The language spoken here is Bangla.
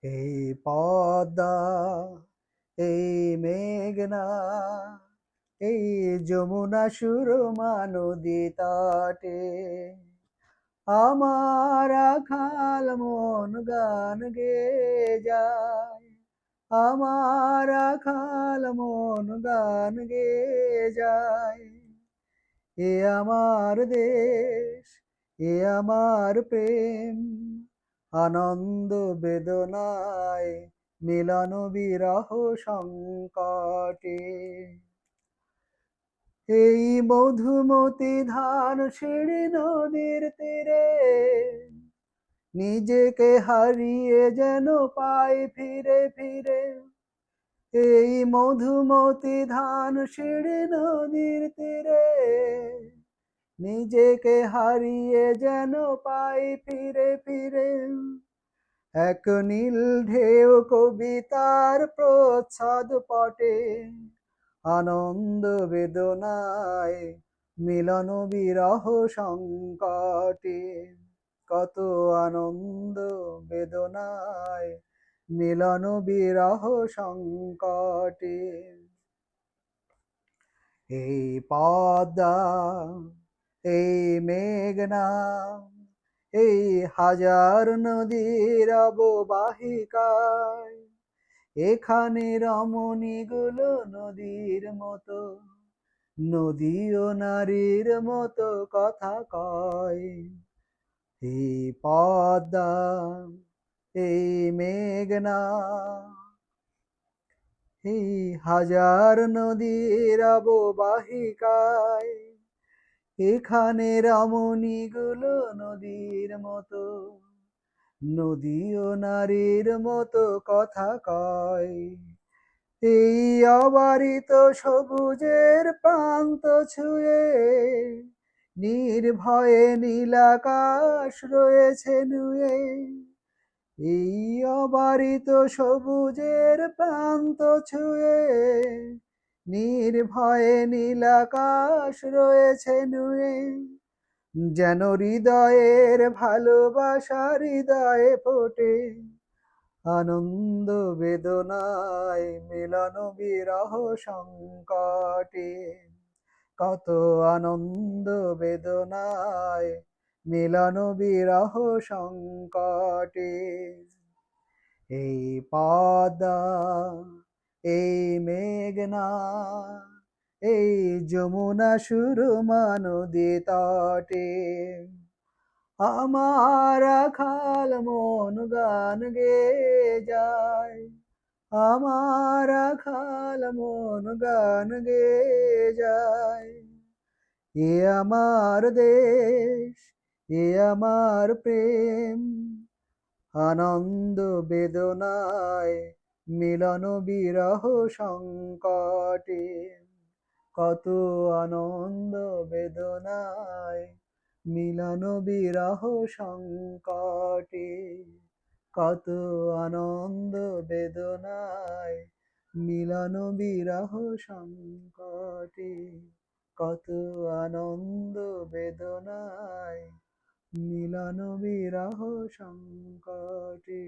এই পদ্মা, এই মেঘনা, এই যমুনা সুরমা নদী তটে আমার আখাল মন গান গেয়ে যায়। আমার আখাল মন গান গেয়ে যায়। এ আমার দেশ, এ আমার প্রেম, আনন্দ বেদনায় মিলন বিরহ সংকটে। এই মধুমতি ধান সিঁড়ি নদীর তীরে নিজেকে হারিয়ে যেন পাই ফিরে ফিরে। এই মধুমতি ধান সিঁড়ি নদীর তীরে নিজেকে হারিয়ে যেন পাই ফিরে ফিরে। এক নীল ঢেউ কবিতার প্রচ্ছদ পটে আনন্দ বেদনায় মিলন বিরহ সংকটে। কত আনন্দ বেদনায় মিলন বিরহ সংকটে। এই পদ্মা, এই মেঘনা, এই হাজার নদীর অববাহিকায় এখানে রমণীগুলো নদীর মতো, নদী ও নারীর মতো কথা কয়। এই পদ্মা, এই মেঘনা, এই হাজার নদীর অববাহিকায় এখানে রমণীগুলো নদীর মতো, নদী ও নারীর মতো কথা কয়। এই অবারিত সবুজের প্রান্ত ছুঁয়ে নির্ভয়ে নীলাকাশ রয়েছে নুয়ে। এই অবারিত সবুজের প্রান্ত ছুঁয়ে নির্ভয়ে নীলাকাশ রয়েছে নুয়ে। যেন হৃদয়ের ভালোবাসা হৃদয়ে ফোটে আনন্দ বেদনায় মিলন বিরহ সংকটে। কত আনন্দ বেদনায় মিলন বিরহ সংকটে। এই পদ্মা, এই মেঘনা, এই যমুনা সুরমা নদী তটে আমার আখাল মন গান গেয়ে যায়। আমার আখাল মন গান গেয়ে যায়। এ আমার দেশ, এ আমার প্রেম, আনন্দ বেদনায় মিলন বিরহ সংকটে। কত আনন্দ বেদনায় মিলন বিরহ সংকটে। কত আনন্দ বেদনায় মিলন বিরহ সংকটে। কত আনন্দ বেদনায় মিলন বিরহ সংকটে।